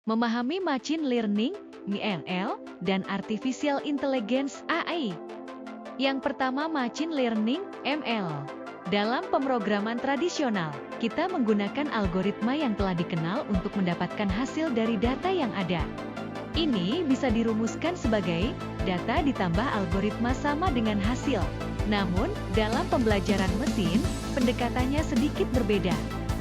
Memahami Machine Learning, ML, dan Artificial Intelligence, AI. Yang pertama, Machine Learning, ML. Dalam pemrograman tradisional, kita menggunakan algoritma yang telah dikenal untuk mendapatkan hasil dari data yang ada. Ini bisa dirumuskan sebagai data ditambah algoritma sama dengan hasil. Namun, dalam pembelajaran mesin, pendekatannya sedikit berbeda.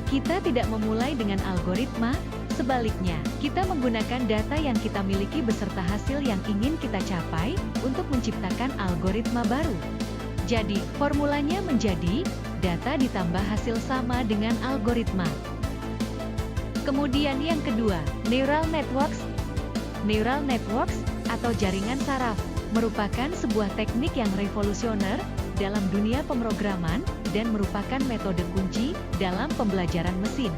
Kita tidak memulai dengan algoritma, sebaliknya, kita menggunakan data yang kita miliki beserta hasil yang ingin kita capai untuk menciptakan algoritma baru. Jadi, formulanya menjadi data ditambah hasil sama dengan algoritma. Kemudian yang kedua, Neural Networks. Neural Networks, atau jaringan saraf, merupakan sebuah teknik yang revolusioner dalam dunia pemrograman dan merupakan metode kunci dalam pembelajaran mesin.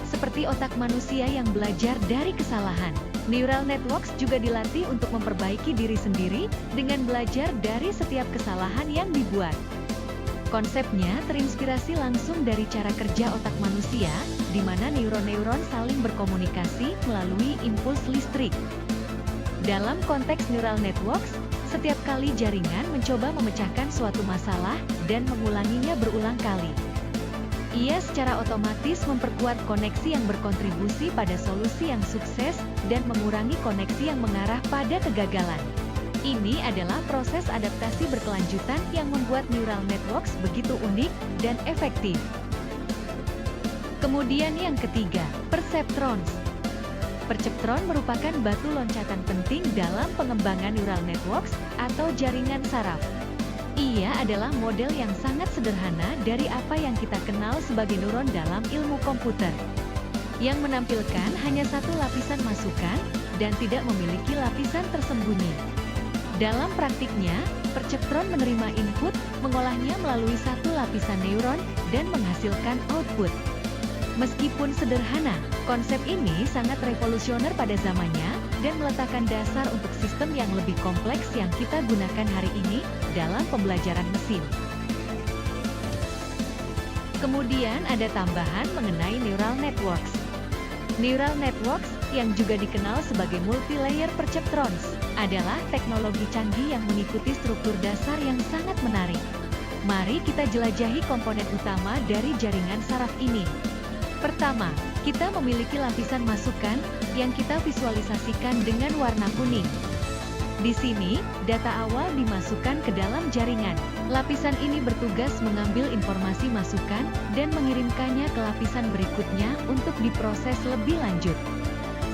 Seperti otak manusia yang belajar dari kesalahan, neural networks juga dilatih untuk memperbaiki diri sendiri dengan belajar dari setiap kesalahan yang dibuat. Konsepnya terinspirasi langsung dari cara kerja otak manusia, di mana neuron-neuron saling berkomunikasi melalui impuls listrik. Dalam konteks neural networks, setiap kali jaringan mencoba memecahkan suatu masalah dan mengulanginya berulang kali. Ia secara otomatis memperkuat koneksi yang berkontribusi pada solusi yang sukses dan mengurangi koneksi yang mengarah pada kegagalan. Ini adalah proses adaptasi berkelanjutan yang membuat neural networks begitu unik dan efektif. Kemudian yang ketiga, perceptrons. Perceptron merupakan batu loncatan penting dalam pengembangan neural networks atau jaringan saraf. Ia adalah model yang sangat sederhana dari apa yang kita kenal sebagai neuron dalam ilmu komputer, yang menampilkan hanya satu lapisan masukan dan tidak memiliki lapisan tersembunyi. Dalam praktiknya, perceptron menerima input, mengolahnya melalui satu lapisan neuron, dan menghasilkan output. Meskipun sederhana, konsep ini sangat revolusioner pada zamannya, dan meletakkan dasar untuk sistem yang lebih kompleks yang kita gunakan hari ini dalam pembelajaran mesin. Kemudian ada tambahan mengenai neural networks. Neural networks, yang juga dikenal sebagai multi-layer perceptrons, adalah teknologi canggih yang mengikuti struktur dasar yang sangat menarik. Mari kita jelajahi komponen utama dari jaringan saraf ini. Pertama, kita memiliki lapisan masukan yang kita visualisasikan dengan warna kuning. Di sini, data awal dimasukkan ke dalam jaringan. Lapisan ini bertugas mengambil informasi masukan dan mengirimkannya ke lapisan berikutnya untuk diproses lebih lanjut.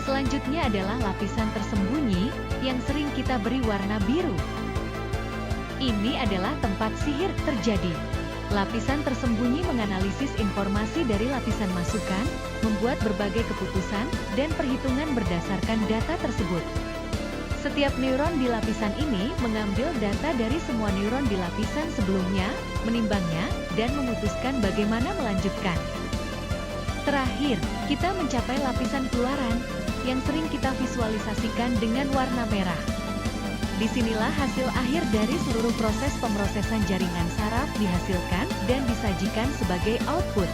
Selanjutnya adalah lapisan tersembunyi yang sering kita beri warna biru. Ini adalah tempat sihir terjadi. Lapisan tersembunyi menganalisis informasi dari lapisan masukan, membuat berbagai keputusan dan perhitungan berdasarkan data tersebut. Setiap neuron di lapisan ini mengambil data dari semua neuron di lapisan sebelumnya, menimbangnya, dan memutuskan bagaimana melanjutkan. Terakhir, kita mencapai lapisan keluaran, yang sering kita visualisasikan dengan warna merah. Disinilah hasil akhir dari seluruh proses pemrosesan jaringan saraf dihasilkan dan disajikan sebagai output.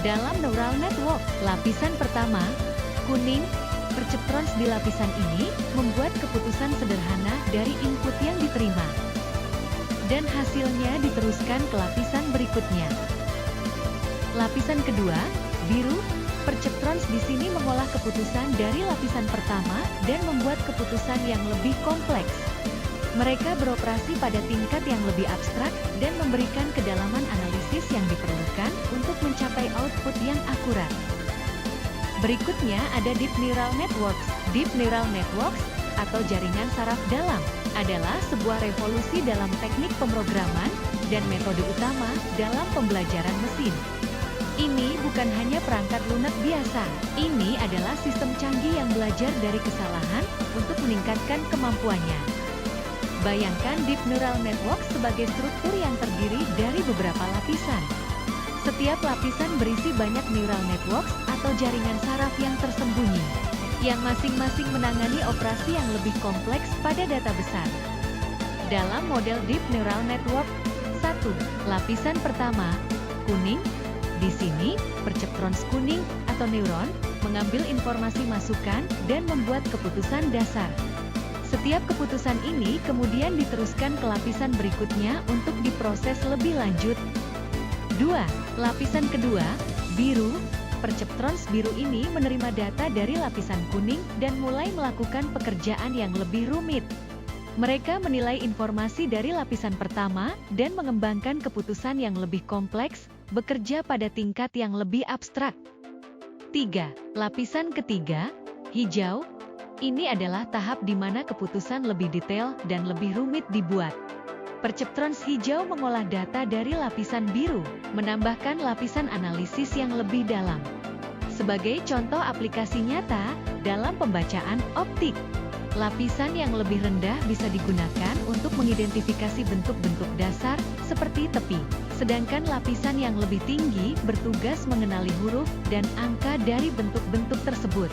Dalam neural network, lapisan pertama, kuning, perceptrons di lapisan ini membuat keputusan sederhana dari input yang diterima. Dan hasilnya diteruskan ke lapisan berikutnya. Lapisan kedua, biru, perceptrons di sini mengolah keputusan dari lapisan pertama dan membuat keputusan yang lebih kompleks. Mereka beroperasi pada tingkat yang lebih abstrak dan memberikan kedalaman analisis yang diperlukan untuk mencapai output yang akurat. Berikutnya ada Deep Neural Networks. Deep Neural Networks, atau jaringan saraf dalam, adalah sebuah revolusi dalam teknik pemrograman dan metode utama dalam pembelajaran mesin. Ini bukan hanya perangkat lunak biasa. Ini adalah sistem canggih yang belajar dari kesalahan untuk meningkatkan kemampuannya. Bayangkan Deep Neural Network sebagai struktur yang terdiri dari beberapa lapisan. Setiap lapisan berisi banyak neural networks atau jaringan saraf yang tersembunyi, yang masing-masing menangani operasi yang lebih kompleks pada data besar. Dalam model Deep Neural Network, 1. Lapisan pertama, kuning. Di sini, perceptrons kuning atau neuron mengambil informasi masukan, dan membuat keputusan dasar. Setiap keputusan ini kemudian diteruskan ke lapisan berikutnya untuk diproses lebih lanjut. 2. Lapisan kedua, biru. Perceptrons biru ini menerima data dari lapisan kuning dan mulai melakukan pekerjaan yang lebih rumit. Mereka menilai informasi dari lapisan pertama dan mengembangkan keputusan yang lebih kompleks, bekerja pada tingkat yang lebih abstrak. 3. Lapisan ketiga, hijau. Ini adalah tahap di mana keputusan lebih detail dan lebih rumit dibuat. Perceptrons hijau mengolah data dari lapisan biru, menambahkan lapisan analisis yang lebih dalam. Sebagai contoh aplikasi nyata, dalam pembacaan optik, lapisan yang lebih rendah bisa digunakan untuk mengidentifikasi bentuk-bentuk dasar, seperti tepi. Sedangkan lapisan yang lebih tinggi bertugas mengenali huruf dan angka dari bentuk-bentuk tersebut.